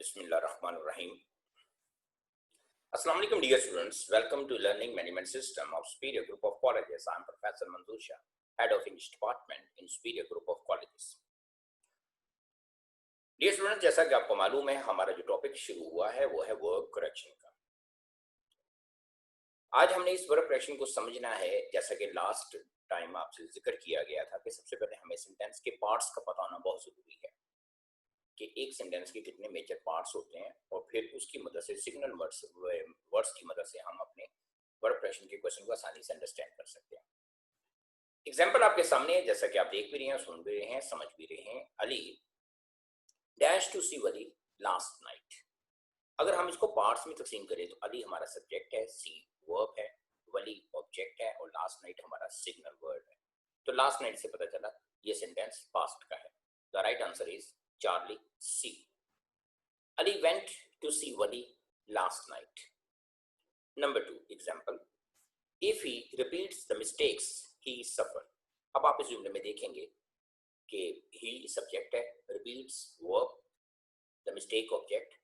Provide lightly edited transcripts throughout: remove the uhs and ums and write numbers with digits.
Bismillahirrahmanirrahim. Assalamu alaikum dear students. Welcome to Learning Management System of Superior Group of Colleges. I am Professor Manzoor Shah, Head of English Department in Superior Group of Colleges. Dear students, जैसा कि आपको मालूम है हमारा जो topic शुरू हुआ है वो है वर्ब करेक्शन का। आज हमने इस वर्ब करेक्शन को समझना है, जैसा कि लास्ट टाइम आपसे जिक्र किया गया था कि सबसे पहले हमें सेंटेंस के पार्ट्स का पता होना बहुत जरूरी है कि एक सेंटेंस के कितने मेजर पार्ट्स होते हैं और फिर उसकी मदद से सिग्नल वर्ड्स की मदद से हम अपने वर्ब करेक्शन के क्वेश्चन को आसानी से अंडरस्टैंड कर सकते हैं। एग्जांपल आपके सामने है, जैसा कि आप देख भी रहे हैं, सुन भी रहे हैं, समझ भी रहे हैं। अली डैश टू सी वली लास्ट नाइट। अगर हम इसको पार्ट्स में तकसीम करें तो अली हमारा सब्जेक्ट है, सी वर्ब है, वली ऑब्जेक्ट है और लास्ट नाइट हमारा सिग्नल वर्ड है। तो लास्ट नाइट से पता चला ये सेंटेंस पास्ट का है। The right answer is Charlie C. Ali went to see Wali last night. Number 2 example. If he repeats the mistakes he suffered. अब आप इस जुमले में देखेंगे कि he subject है, repeats verb, the mistake object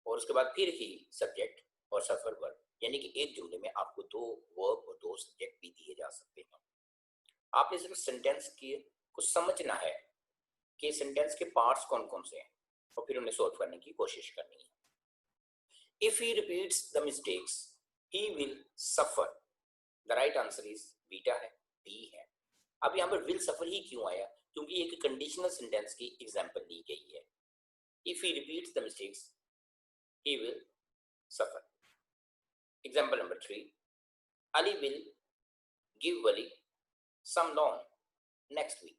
और उसके बाद फिर he subject और suffer verb, यानी कि एक जुमले में आपको दो verb और दो subject भी दिए जा सकते हैं। आपने सिर्फ सेंटेंस की को समझना है कि सेंटेंस के पार्ट्स कौन कौन से हैं और फिर उन्हें सॉल्व करने की कोशिश करनी है। If he repeats the mistakes he will suffer. The right answer is beta है, बी है। अब यहाँ पर विल सफर ही क्यों आया? क्योंकि एक कंडीशनल सेंटेंस की एग्जांपल दी गई है। If he repeats the mistakes he will suffer. Example number 3, Ali will give Wali some loan next week.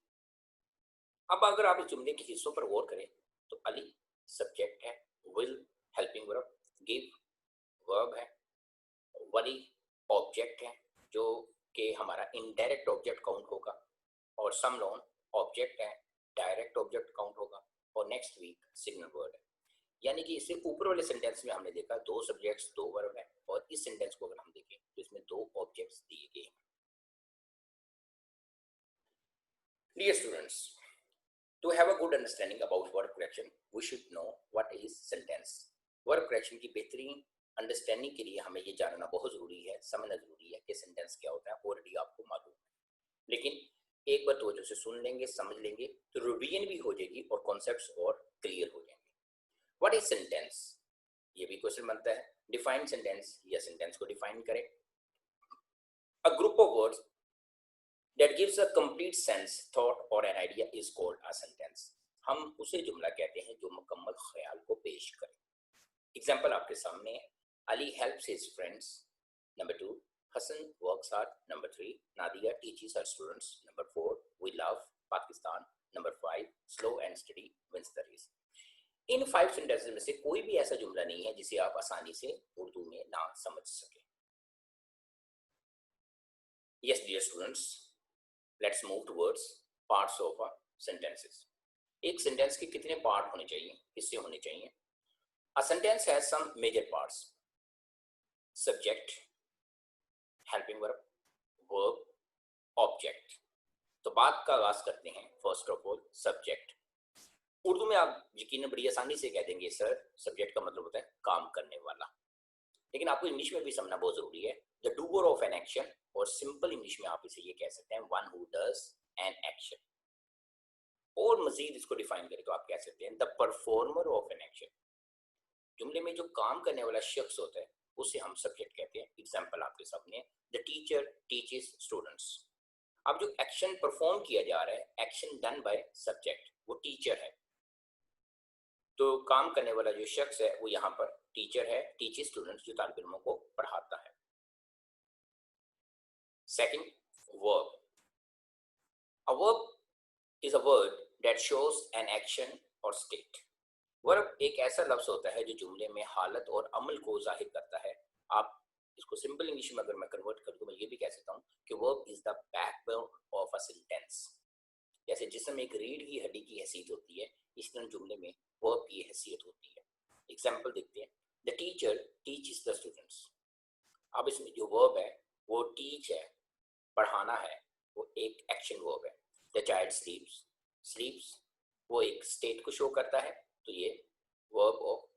अब अगर आप इस जुमले के हिस्सों पर गौर करें तो अली सब्जेक्ट है, will helping verb, give verb है, वली ऑब्जेक्ट है जो कि हमारा इनडायरेक्ट ऑब्जेक्ट काउंट होगा और सम लोन ऑब्जेक्ट है, डायरेक्ट ऑब्जेक्ट काउंट होगा और नेक्स्ट वीक सिग्नल वर्ड है। यानी कि इससे ऊपर वाले सेंटेंस में हमने देखा दो सब्जेक्ट्स दो वर्ब है और इस सेंटेंस को अगर हम देखें तो इसमें दो ऑब्जेक्ट्स दिए गए हैं। Dear students, To have a good understanding about verb correction, we should know what is sentence. Verb correction की बेहतरीन अंडरस्टैंडिंग के लिए हमें ये जानना बहुत ज़रूरी है, समझना ज़रूरी है कि सेंटेंस क्या होता है। ऑलरेडी आपको मालूम है, लेकिन एक बार तवज्जो से सुन लेंगे, समझ लेंगे तो रिवीजन भी हो जाएगी और कॉन्सेप्ट्स और क्लियर हो जाएंगे। What is sentence? ये भी क्वेश्चन बनता है। डिफाइन सेंटेंस या सेंटेंस को डिफाइन करें। A group of words that gives a complete sense, thought or an idea is called a sentence. हम उसे जुमला कहते हैं जो मुकम्मल ख्याल को पेश करे। एग्जाम्पल आपके सामने है, Ali helps his friends. Number 2, Hassan works hard. Number 3, Nadia teaches her students. Number 4, we love Pakistan. Number 5, slow and steady wins the race. In 5 sentences में से कोई भी ऐसा जुमला नहीं है जिसे आप आसानी से उर्दू में ना समझ सके। Yes dear students, Let's move towards parts of a sentences. एक सेंटेंस के कितने पार्ट होने चाहिए, हिस्से होने चाहिए? A sentence has some major parts: subject, helping verb, verb, object. तो बात का आगाज करते हैं। First of all subject. Urdu में आप यकीनन बड़ी आसानी से कह देंगे सर सब्जेक्ट का मतलब होता है काम करने वाला, लेकिन आपको इंग्लिश में भी समझना बहुत जरूरी है। The doer of an action, और सिंपल इंग्लिश में आप इसे ये कह सकते हैं one who does an action. और मजीद इसको डिफाइन करें तो आप कह सकते हैं the performer of an action. जुमले में जो काम करने वाला शख्स होता है उसे हम सब्जेक्ट कहते हैं। एग्जांपल आपके सामने है, द टीचर टीचेस स्टूडेंट्स। अब जो एक्शन परफॉर्म किया जा रहा है, एक्शन डन बाय सब्जेक्ट, वो टीचर है। तो काम करने वाला जो शख्स है वो यहाँ पर टीचर है, टीचेस स्टूडेंट्स जो तालिब इल्मों को पढ़ाता है। Second, verb. A verb is a word that shows an action or state. Verb एक ऐसा लफ्ज होता है जो जुमले में हालत और अमल को जाहिर करता है। आप इसको सिंपल इंग्लिश में अगर मैं कन्वर्ट कर दूं, मैं ये भी कह सकता हूँ कि verb is the backbone of a sentence. जैसे जिस्म एक रीढ़ की हड्डी की हैसियत होती है, इस तरह जुमले में verb की हैसियत होती है। एग्जाम्पल देखते हैं, the teacher teaches the students. अब इसमें जो verb है वो teach है, पढ़ाना है, वो एक एक्शन वर्ब है। द चाइल्ड स्लीप्स, स्लीप्स वो एक स्टेट को शो करता है, तो ये वर्ब ऑफ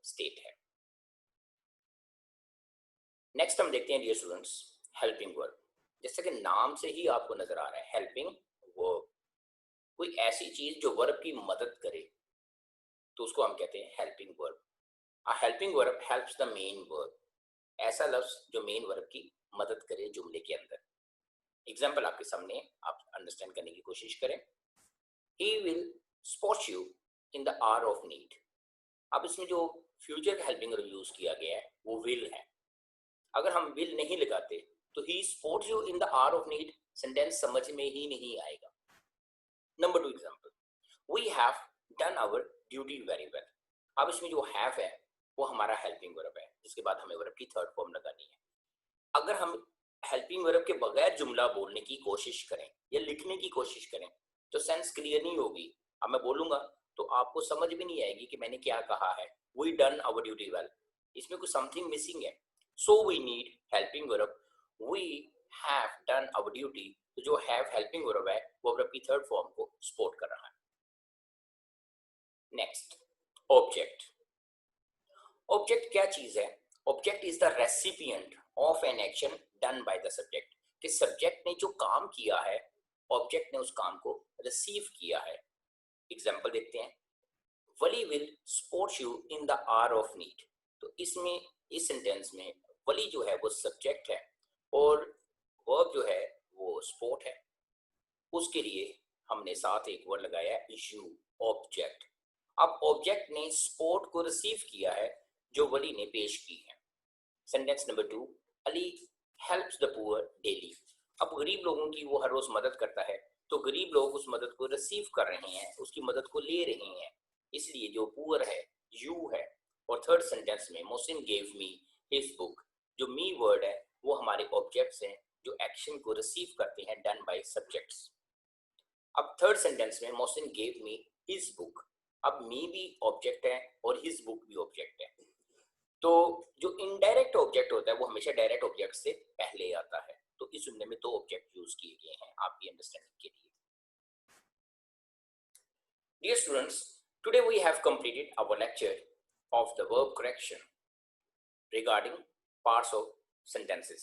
हम देखते हैं डियर स्टूडेंट्स हेल्पिंग वर्ब। जैसे कि नाम से ही आपको नजर आ रहा है हेल्पिंग वर्ब, कोई ऐसी चीज जो वर्ब की मदद करे तो उसको हम कहते हैं helping verb. A helping verb helps the main verb, ऐसा लफ्ज जो मेन वर्ब की मदद करे जुमले के अंदर। एग्जाम्पल आपके सामने, आप अंडरस्टैंड करने की कोशिश करें। He will support you in the hour of need. अब इसमें जो फ्यूचर का हेल्पिंग वर्ब यूज किया गया है वो विल है। अगर हम विल नहीं लगाते तो ही support you in the hour of need sentence समझ में ही नहीं आएगा। Number 2 example, we have done our duty very well. अब इसमें जो हैव है वो हमारा हेल्पिंग वर्ब है, जिसके बाद हमें वर्ब की थर्ड फॉर्म लगानी है। अगर हम हेल्पिंग वर्ब के बगैर जुमला बोलने की कोशिश करें या लिखने की कोशिश करें तो सेंस क्लियर नहीं होगी। अब मैं बोलूंगा तो आपको समझ भी नहीं आएगी कि मैंने क्या कहा है। We done our duty well, इसमें कुछ समथिंग मिसिंग है। So we need helping verb, we have done our duty. तो जो हैव हेल्पिंग वर्ब है वो वर्ब की थर्ड फॉर्म को सपोर्ट कर रहा है। Next, object. ऑब्जेक्ट क्या चीज है? Object is the recipient of an action done by the subject. कि सब्जेक्ट ने जो काम किया है ऑब्जेक्ट ने उस काम को रिसीव किया है। एग्जाम्पल देखते हैं, वली will support you in the hour of need. तो इसमें इस सेंटेंस में वली जो है वो सब्जेक्ट है और वर्ब जो है वो सपोर्ट है। उसके लिए हमने साथ एक वर्ड लगाया है यू, ऑब्जेक्ट। अब ऑब्जेक्ट ने सपोर्ट को रिसीव किया है जो वली ने पेश की है। Sentence number 2, Ali helps the poor daily. अब गरीब लोगों की वो हर रोज मदद करता है, तो गरीब लोग उस मदद को रिसीव कर रहे हैं, उसकी मदद को ले रहे हैं, इसलिए जो पुअर है यू है। और थर्ड सेंटेंस में Mohsin gave me his book, जो मी वर्ड है वो हमारे ऑब्जेक्ट्स हैं जो एक्शन को रिसीव करते हैं डन बाय सब्जेक्ट्स। अब थर्ड सेंटेंस में Mohsin gave me his book, अब मी भी ऑब्जेक्ट है और हिज बुक भी ऑब्जेक्ट है। तो जो इनडायरेक्ट ऑब्जेक्ट होता है वो हमेशा डायरेक्ट ऑब्जेक्ट से पहले आता है। तो इस जुमले में 2 ऑब्जेक्ट यूज किए गए हैं आपकी अंडरस्टैंडिंग के लिए। Dear students, today we have completed our lecture of the verb correction regarding parts of sentences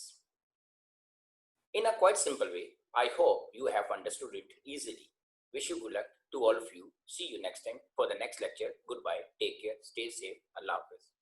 in a quite simple way. I hope you have understood it easily. Wish you good luck to all of you. See you next time for the next lecture. Goodbye, take care, stay safe, Allah Hafiz.